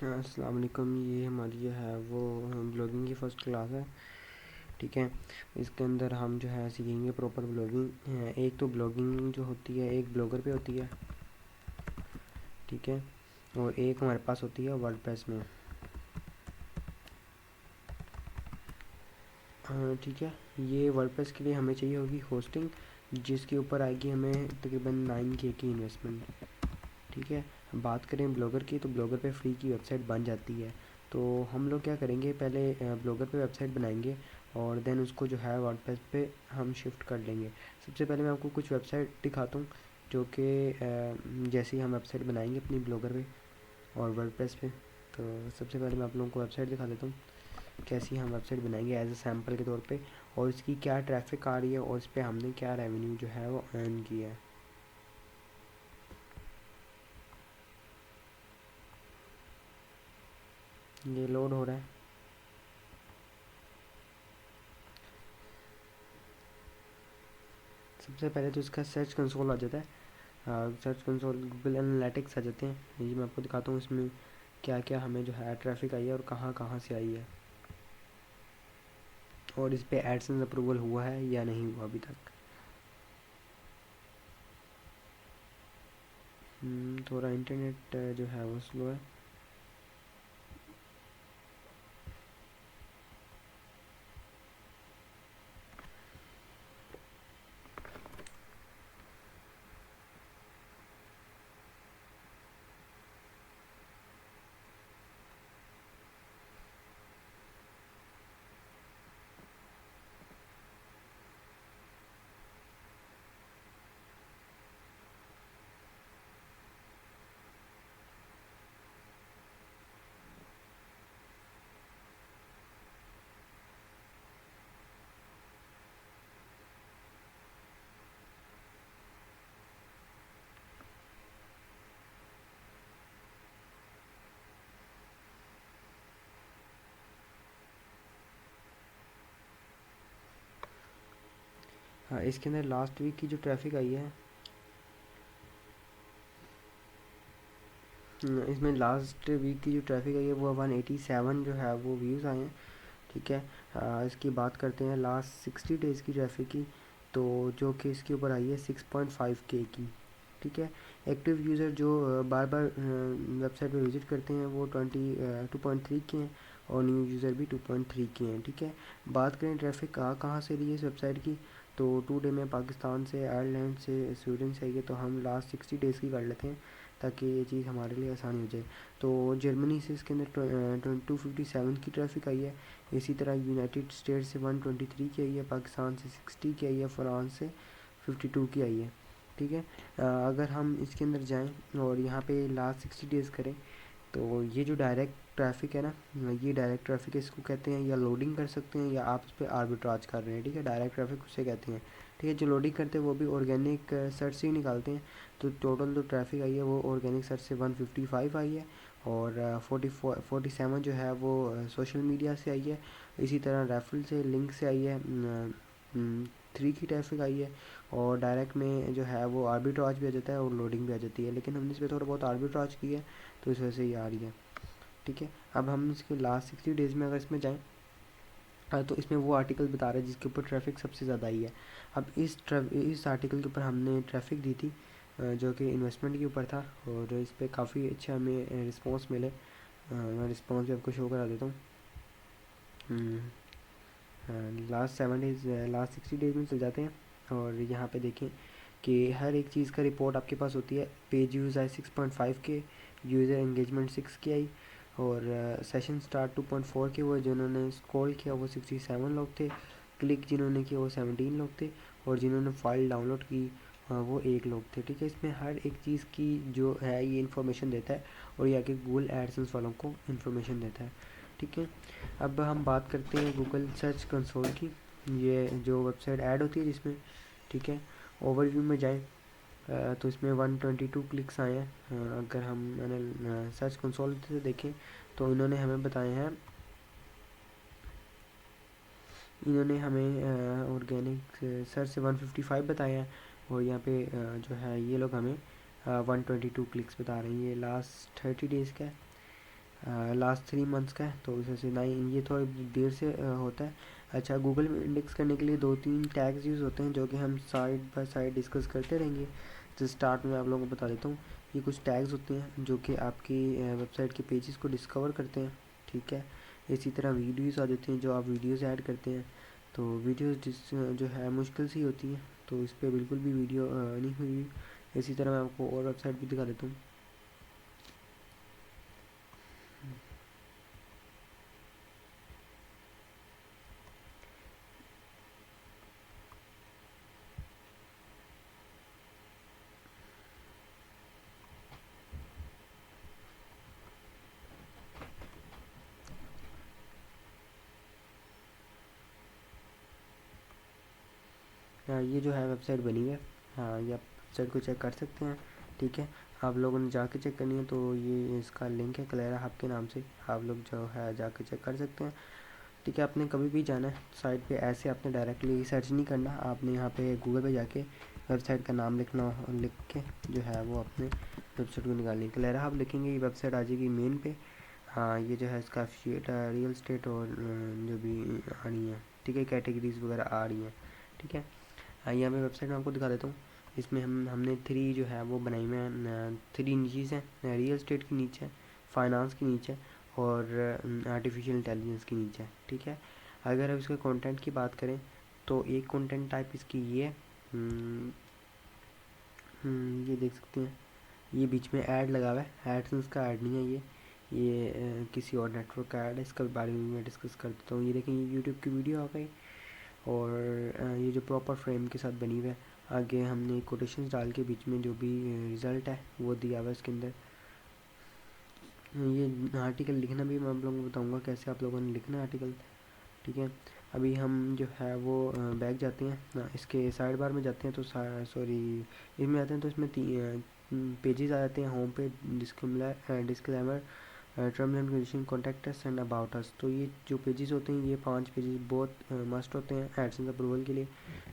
अस्सलाम वालेकुम। ये हमारी जो है वो ब्लॉगिंग की फ़र्स्ट क्लास है। ठीक है, इसके अंदर हम जो है सीखेंगे प्रॉपर ब्लॉगिंग। एक तो ब्लॉगिंग जो होती है एक ब्लॉगर पे होती है, ठीक है, और एक हमारे पास होती है वर्डप्रेस में। ठीक है, ये वर्डप्रेस के लिए हमें चाहिए होगी होस्टिंग, जिसके ऊपर आएगी हमें तकरीबन 9K की इन्वेस्टमेंट। ठीक है, बात करें ब्लॉगर की तो ब्लॉगर पे फ्री की वेबसाइट बन जाती है। तो हम लोग क्या करेंगे, पहले ब्लॉगर पे वेबसाइट बनाएंगे और देन उसको जो है वर्डप्रेस पे हम शिफ्ट कर लेंगे। सबसे पहले मैं आपको कुछ वेबसाइट दिखाता हूँ जो कि जैसे ही हम वेबसाइट बनाएंगे अपनी ब्लॉगर पे और वर्डप्रेस पे। तो सबसे पहले मैं आप लोगों को वेबसाइट दिखा देता हूँ कैसी हम वेबसाइट बनाएंगे एज ए सैम्पल के तौर पे, और इसकी क्या ट्रैफिक आ रही है और इस पर हमने क्या रेवेन्यू जो है वो अर्न किया है। ये लोड हो रहा है। सबसे पहले तो इसका सर्च कंसोल आ जाता है। सर्च कंसोल गूगल एनालिटिक्स आ जाते हैं। ये मैं आपको दिखाता हूँ इसमें क्या क्या हमें जो है ट्रैफिक आई है और कहाँ कहाँ से आई है, और इस पर एडसेंस अप्रूवल हुआ है या नहीं हुआ अभी तक। थोड़ा इंटरनेट जो है वो स्लो है। हाँ, इसके अंदर लास्ट वीक की जो ट्रैफिक आई है, इसमें लास्ट वीक की जो ट्रैफिक आई है वो 187 जो है वो व्यूज़ आए हैं। ठीक है, इसकी बात करते हैं लास्ट 60 डेज़ की ट्रैफिक की, तो जो कि इसके ऊपर आई है 6.5K की। ठीक है, एक्टिव यूज़र जो बार बार वेबसाइट पर विज़िट करते हैं वो 2.3 के हैं, और न्यू यूज़र भी 2.3 के हैं। ठीक है, बात करें ट्रैफिक कहाँ कहाँ से रही है इस वेबसाइट की, तो टुडे में पाकिस्तान से, आयरलैंड से, स्वीडन से आई है। तो हम लास्ट 60 डेज़ की कर लेते हैं ताकि ये चीज़ हमारे लिए आसानी हो जाए। तो जर्मनी से इसके अंदर 257 की ट्रैफिक आई है। इसी तरह यूनाइटेड स्टेट से 123 की आई है, पाकिस्तान से 60 की आई है, फ्रांस से 52 की आई है। ठीक है, अगर हम इसके अंदर जाएं और यहाँ पे लास्ट 60 डेज़ करें, तो ये जो डायरेक्ट ट्रैफिक है ना, ये डायरेक्ट ट्रैफिक इसको कहते हैं, या लोडिंग कर सकते हैं या आप इस पर आर्बिट्राज कर रहे हैं। ठीक है, डायरेक्ट ट्रैफिक उसे कहते हैं। ठीक है, जो लोडिंग करते हैं वो भी ऑर्गेनिक सर्च से ही निकालते हैं। तो टोटल जो ट्रैफिक आई है वो ऑर्गेनिक सर्च से 155 आई है, और 47 जो है वो सोशल मीडिया से आई है। इसी तरह रेफरल से, लिंक से आई है 3 की ट्रैफिक आई है, और डायरेक्ट में जो है वो आर्बिट्राज भी आ जाता है और लोडिंग भी आ जाती है, लेकिन हमने इस पर थोड़ा बहुत आर्बिट्राज किया है तो इस वजह से ये आ रही है। ठीक है, अब हम इसके लास्ट 60 डेज़ में अगर इसमें जाएँ, तो इसमें वो आर्टिकल बता रहा है जिसके ऊपर ट्रैफिक सबसे ज़्यादा आई है। अब इस आर्टिकल के ऊपर हमने ट्रैफिक दी थी, जो कि इन्वेस्टमेंट के ऊपर था, और इस पर काफ़ी अच्छा हमें रिस्पॉन्स मिले। मैं रिस्पॉन्स भी आपको शो करा देता हूँ। लास्ट 60 डेज़ में चल जाते हैं, और यहाँ पे देखें कि हर एक चीज़ का रिपोर्ट आपके पास होती है। पेज व्यूज़ आए 6.5 के, यूज़र एंगेजमेंट 6 की आई, और सेशन स्टार्ट 2.4 के हुए, जिन्होंने स्क्रॉल किया वो 67 लोग थे, क्लिक जिन्होंने किया वो 17 लोग थे, और जिन्होंने फाइल डाउनलोड की वो 1 लोग थे। ठीक है, इसमें हर एक चीज़ की जो है ये इन्फॉर्मेशन देता है, और ये आगे गूगल एडसेंस वालों को इन्फॉर्मेशन देता है। ठीक है, अब हम बात करते हैं गूगल सर्च कंसोल की, ये जो वेबसाइट ऐड होती है जिसमें। ठीक है, ओवरव्यू में जाएं, तो इसमें 122 क्लिक्स आए हैं। अगर हम मैंने सर्च कंसोल से देखें तो इन्होंने हमें बताए हैं, इन्होंने हमें ऑर्गेनिक सर्च से 155 बताए हैं, और यहाँ पे जो है ये लोग हमें 122 क्लिक्स बता रहे हैं। ये लास्ट 30 डेज़ का है। लास्ट 3 मंथ्स का है, तो इस वजह से 9 ये थोड़ी देर से होता है। अच्छा, गूगल में इंडेक्स करने के लिए 2-3 टैग्स यूज़ होते हैं जो कि हम साइड बाय साइड डिस्कस करते रहेंगे। तो स्टार्ट में आप लोगों को बता देता हूँ, ये कुछ टैग्स होते हैं जो कि आपकी वेबसाइट के पेजेस को डिस्कवर करते हैं, ठीक है। इसी तरह वीडियोज़ आ जाती हैं जो आप वीडियोज़ ऐड करते हैं, तो वीडियोज़ जो है मुश्किल सी होती हैं, तो इस पर बिल्कुल भी वीडियो नहीं हुई। इसी तरह मैं आपको और वेबसाइट भी दिखा देता हूँ। ये जो है वेबसाइट बनी हुई है, हाँ ये आप वेबसाइट को चेक कर सकते हैं, ठीक है। आप लोगों ने जाके चेक करनी है तो ये इसका लिंक है क्लेरा हब के नाम से, आप लोग जो है जाके चेक कर सकते हैं, ठीक है। आपने कभी भी जाना है साइट पे, ऐसे आपने डायरेक्टली सर्च नहीं करना, आपने यहाँ पे गूगल पे जाके वेबसाइट का नाम लिखना, लिख के जो है वो अपने वेबसाइट को निकालनी है। क्लेरा हब लिखेंगे, ये वेबसाइट आ जाएगी मेन पे। हाँ, ये जो है इसका एफिशिएट रियल स्टेट और जो भी आ रही हैं, ठीक है, कैटेगरीज वगैरह आ रही हैं, ठीक है। यहाँ पे वेबसाइट में आपको दिखा देता हूँ। इसमें हमने 3 जो है वो बनाई हुए हैं, 3 नीचेस हैं, रियल स्टेट की नीचे है, फाइनेंस की नीचे है, और आर्टिफिशियल इंटेलिजेंस की नीचे है, ठीक है। अगर अब इसके कंटेंट की बात करें तो एक कंटेंट टाइप इसकी ये है, ये देख सकते हैं, ये बीच में ऐड लगा हुआ है, एडसेंस का ऐड नहीं है ये किसी और नेटवर्क का ऐड है, इसका बारे में मैं डिस्कस कर देता हूँ। ये देखें, ये यूट्यूब की वीडियो आ गई, और ये जो प्रॉपर फ्रेम के साथ बनी हुई है, आगे हमने कोटेशंस डाल के बीच में जो भी रिज़ल्ट है वो दिया हुआ है इसके अंदर। ये आर्टिकल लिखना भी मैं आप लोगों को बताऊंगा कैसे आप लोगों ने लिखना है आर्टिकल, ठीक है। अभी हम जो है वो बैक जाते हैं इसके साइड बार में जाते हैं, तो सॉरी इसमें आते हैं, तो इसमें पेजेस आ जाते हैं, होम पे, disclaimer, terms and condition, contact us and about us. तो ये जो पेजेस होते हैं, ये 5 पेजेस बहुत मस्ट होते हैं एडसेंस अप्रूवल के लिए।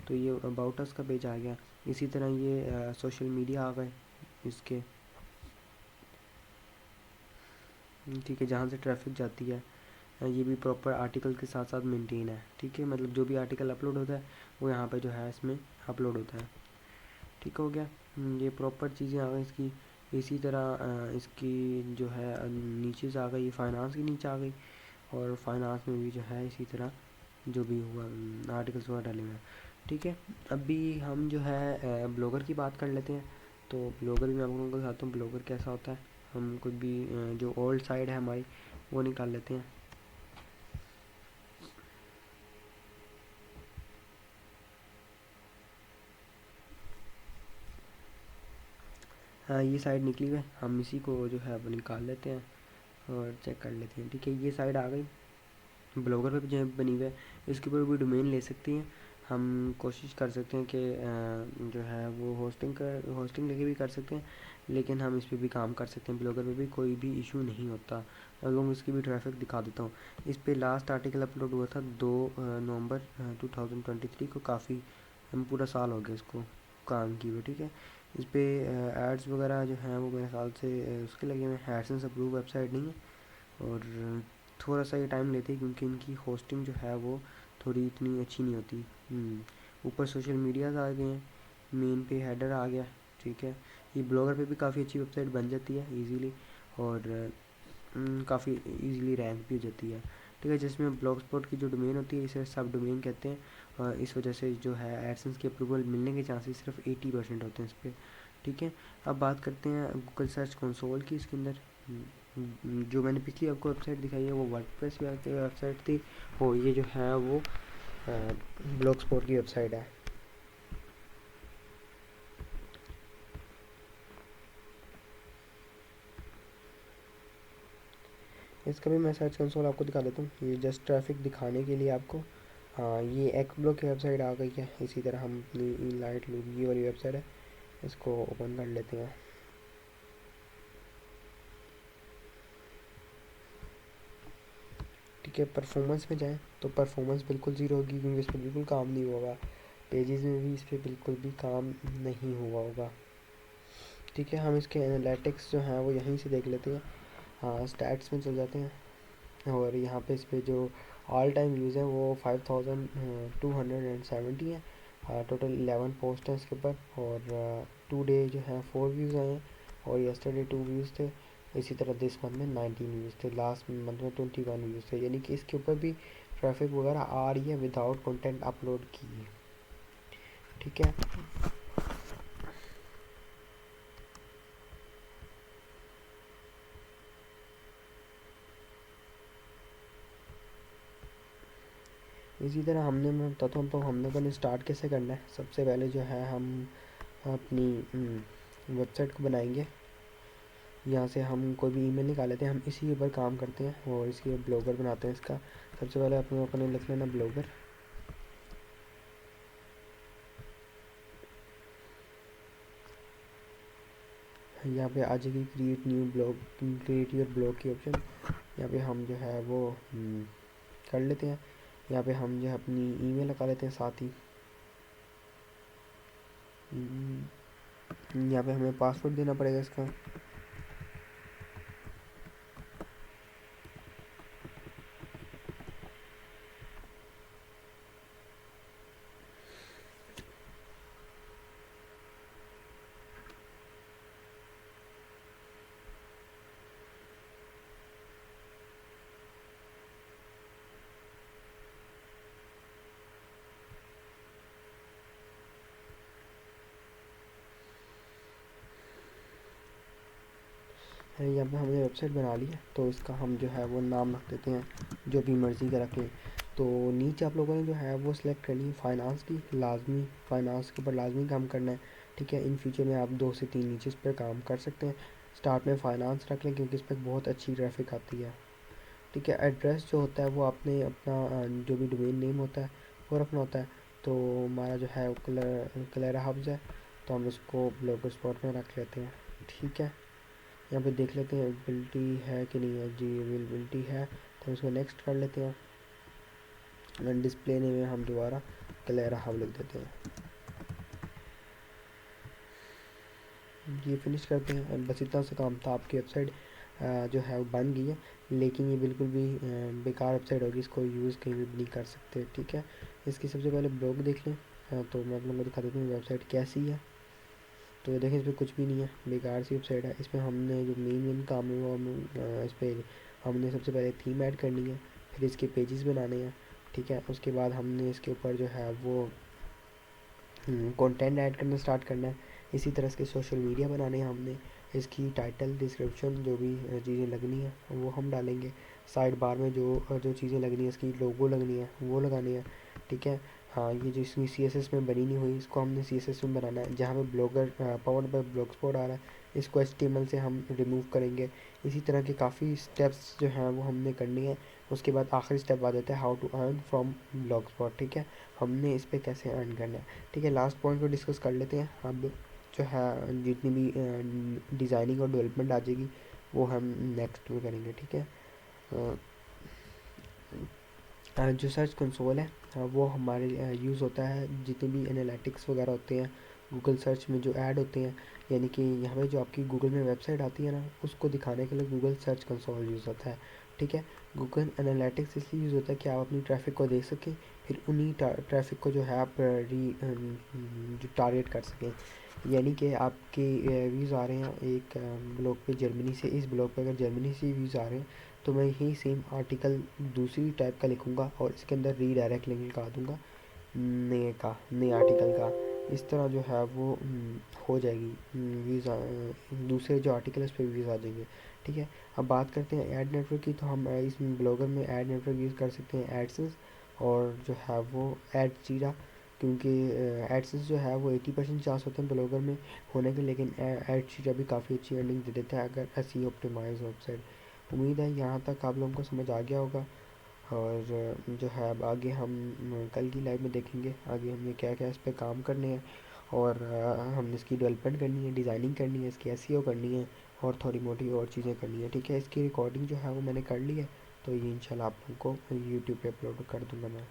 तो ये अबाउट अस का पेज आ गया। इसी तरह ये सोशल मीडिया आ गए इसके, ठीक है, जहाँ से ट्रैफिक जाती है। ये भी प्रॉपर आर्टिकल के साथ साथ मेंटेन है, ठीक है, मतलब जो भी आर्टिकल अपलोड होता है वो यहाँ पे जो है इसमें अपलोड होता है, ठीक हो गया। ये प्रॉपर चीज़ें आ गई इसकी। इसी तरह इसकी जो है नीचे से आ गई, फाइनेंस की नीचे आ गई, और फाइनेंस में भी जो है इसी तरह जो भी हुआ आर्टिकल्स वगैरह डाले हुए हैं, ठीक है। अभी हम जो है ब्लॉगर की बात कर लेते हैं। तो ब्लॉगर भी मैं आप लोगों को बताता हूँ ब्लॉगर कैसा होता है। हम कुछ भी जो ओल्ड साइड है हमारी वो निकाल लेते हैं। हाँ, ये साइड निकली हुई है, हम इसी को जो है वो निकाल लेते हैं और चेक कर लेते हैं, ठीक है। ये साइड आ गई, ब्लॉगर पे जो बनी हुई है, इसके ऊपर भी डोमेन ले सकती हैं। हम कोशिश कर सकते हैं कि जो है वो होस्टिंग लेके भी कर सकते हैं, लेकिन हम इस पे भी काम कर सकते हैं, ब्लॉगर पे भी कोई भी इशू नहीं होता। अब लोग इसकी भी ट्रैफिक दिखा देता हूँ। इस पे लास्ट आर्टिकल अपलोड हुआ था 2 नवंबर 2023 को, काफ़ी हम पूरा साल हो गया इसको काम किए हुए, ठीक है। इस पे एड्स वगैरह जो हैं वो मेरे ख्याल से उसके लगे हुए हैं, एडसेंस अप्रूव वेबसाइट नहीं है, और थोड़ा सा ये टाइम लेते हैं क्योंकि इनकी होस्टिंग जो है वो थोड़ी इतनी अच्छी नहीं होती। ऊपर सोशल मीडियाज़ आ गए हैं, मेन पे हेडर आ गया, ठीक है। ये ब्लॉगर पे भी काफ़ी अच्छी वेबसाइट बन जाती है इजीली, और काफ़ी इजीली रैंक भी हो जाती है, ठीक है। जिसमें ब्लॉग स्पॉट की जो डोमेन होती है इसे सब डोमेन कहते हैं, और इस वजह से जो है एडसेंस की अप्रूवल मिलने के चांसेस सिर्फ 80% होते हैं इस पर, ठीक है। अब बात करते हैं गूगल सर्च कंसोल की। इसके अंदर जो मैंने पिछली आपको वेबसाइट दिखाई है वो वर्डप्रेस वेबसाइट थी, और ये जो है वो ब्लॉग स्पॉट की वेबसाइट है। इसका भी मैं सर्च कंसोल आपको दिखा देता हूँ, ये जस्ट ट्रैफिक दिखाने के लिए आपको। हाँ, ये एक ब्लॉग की वेबसाइट आ गई है। इसी तरह हम अपनी लाइट लूप, ये वाली वेबसाइट है, इसको ओपन कर लेते हैं। ठीक है, परफॉर्मेंस में जाएँ तो परफॉर्मेंस बिल्कुल ज़ीरो होगी क्योंकि इस पर बिल्कुल काम नहीं हुआ होगा, पेजेस में भी इस पर बिल्कुल भी काम नहीं हुआ होगा, ठीक है। हम इसके एनालिटिक्स जो हैं वो यहीं से देख लेते हैं। हाँ स्टैट्स में चल जाते हैं और यहाँ पे इस पे जो ऑल टाइम व्यूज़ हैं वो 5270 हैं। टोटल 11 पोस्ट हैं इसके ऊपर और टू डे जो है 4 व्यूज़ आए हैं और यस्टरडे 2 व्यूज़ थे। इसी तरह दिस मंथ में 19 व्यूज़ थे, लास्ट मंथ में 21 व्यूज़ थे, यानी कि इसके ऊपर भी ट्रैफिक वगैरह आ रही है विदाउट कंटेंट अपलोड किए। ठीक है, इसी तरह हमने मैं बताता हूँ तो हमने अपन स्टार्ट कैसे करना है। सबसे पहले जो है हम अपनी वेबसाइट को बनाएंगे। यहाँ से हम कोई भी ईमेल निकाल लेते हैं, हम इसी के ऊपर काम करते हैं और इसके ब्लॉगर बनाते हैं इसका। सबसे पहले अपने लिख लेना ब्लॉगर। यहाँ पे आ जाएगी create new blog, create your blog की ऑप्शन। यहाँ पे हम जो है वो कर लेते हैं। यहाँ पे हम जो है अपनी ईमेल लगा लेते हैं साथ ही। यहाँ पे हमें पासवर्ड देना पड़ेगा इसका। यहाँ पे हमने वेबसाइट बना ली है तो इसका हम जो है वो नाम रख देते हैं, जो भी मर्ज़ी का रखें। तो नीचे आप लोगों ने जो है वो सिलेक्ट करनी है फाइनेंस की, लाजमी फाइनेंस के ऊपर लाजमी काम करना है। ठीक है, इन फ्यूचर में आप 2 से 3 नीचे इस पर काम कर सकते हैं। स्टार्ट में फाइनेंस रख लें क्योंकि इस पर बहुत अच्छी ट्रैफिक आती है। ठीक है, एड्रेस जो होता है वो आपने अपना जो भी डोमेन नेम होता है वो रखना होता है। तो हमारा जो है क्लेरा हब्स है, तो हम इसको ब्लॉगर स्पॉट में रख लेते हैं। ठीक है, यहाँ पे देख लेते हैं अवेलेबिलिटी है कि नहीं है। जी अवेलेबिलिटी है, तो इसको नेक्स्ट कर लेते हैं। डिस्प्ले नेम में हम दोबारा क्लेरा हब लिख देते हैं। ये फिनिश करते हैं। बस इतना सा काम था। आपकी वेबसाइट जो है वो बन गई है, लेकिन ये बिल्कुल भी बेकार वेबसाइट होगी, इसको यूज़ कहीं भी नहीं कर सकते। ठीक है, इसकी सबसे पहले ब्लॉग देख लें। तो मैं आप लोगों को दिखा देता हूँ वेबसाइट कैसी है। तो देखें इसमें कुछ भी नहीं है, बेकार सी वेबसाइट है। इसमें हमने जो मेन काम है वो हम इस पर हमने सबसे पहले थीम ऐड करनी है, फिर इसके पेजेस बनाने हैं। ठीक है, उसके बाद हमने इसके ऊपर जो है वो कंटेंट ऐड करना स्टार्ट करना है। इसी तरह इसके सोशल मीडिया बनाने हैं हमने। इसकी टाइटल डिस्क्रिप्शन जो भी चीज़ें लगनी है वो हम डालेंगे। साइड बार में जो जो चीज़ें लगनी है, इसकी लोगो लगनी है वो लगानी है। ठीक है, हाँ ये जो इसकी CSS में बनी नहीं हुई इसको हमने CSS में बनाना है। जहाँ पे ब्लॉगर पावर्ड बाय ब्लॉगस्पॉट आ रहा है इसको HTML से हम रिमूव करेंगे। इसी तरह के काफ़ी स्टेप्स जो हैं वो हमने करनी है। उसके बाद आखिरी स्टेप आ जाता है how to earn from Blogspot. ठीक है, हमने इस पर कैसे अर्न करना है। ठीक है, लास्ट पॉइंट को डिस्कस कर लेते हैं। अब जो है जितनी भी डिज़ाइनिंग और डेवलपमेंट आ जाएगी वो हम नेक्स्ट में करेंगे। ठीक है, जो सर्च कंसोल है वो हमारे यूज़ होता है जितने भी एनालिटिक्स वगैरह होते हैं गूगल सर्च में जो ऐड होते हैं। यानी कि यहाँ पे जो आपकी गूगल में वेबसाइट आती है ना, उसको दिखाने के लिए गूगल सर्च कंसोल यूज़ होता है। ठीक है, गूगल एनालिटिक्स इसलिए यूज़ होता है कि आप अपनी ट्रैफिक को देख सकें, फिर उन्हीं ट्रैफिक को जो है आप जो टारगेट कर सकें। यानी कि आपके व्यूज़ आ रहे हैं एक ब्लॉग पे जर्मनी से, इस ब्लॉग पे अगर जर्मनी से व्यूज़ आ रहे हैं तो मैं यही सेम आर्टिकल दूसरी टाइप का लिखूँगा और इसके अंदर रीडायरेक्ट लिंक लगा दूँगा नए आर्टिकल का। इस तरह जो है वो हो जाएगी व्यूज़, दूसरे जो आर्टिकल है उस पर व्यूज़ आ जाएंगे। ठीक है, अब बात करते हैं ऐड नेटवर्क की। तो हम इस ब्लॉगर में ऐड नेटवर्क यूज़ कर सकते हैं एडसेंस और जो है वो एड जीरा, क्योंकि एडसेंस जो है वो 80% चांस होते हैं ब्लॉगर में होने के, लेकिन एड जीरा भी काफ़ी अच्छी अर्निंग दे देता है अगर SEO ऑप्टिमाइज वेबसाइट। उम्मीद है यहाँ तक आप लोगों को समझ आ गया होगा। और जो है अब आगे हम कल की लाइव में देखेंगे आगे हमें क्या क्या इस पर काम करने हैं और हमने इसकी डेवलपमेंट करनी है, डिज़ाइनिंग करनी है, इसकी SEO करनी है और थोड़ी मोटी और चीज़ें करनी है। ठीक है, इसकी रिकॉर्डिंग जो है वो मैंने कर ली है, तो ये इंशाल्लाह आप लोगों को यूट्यूब पे अपलोड कर दूँगा मैं।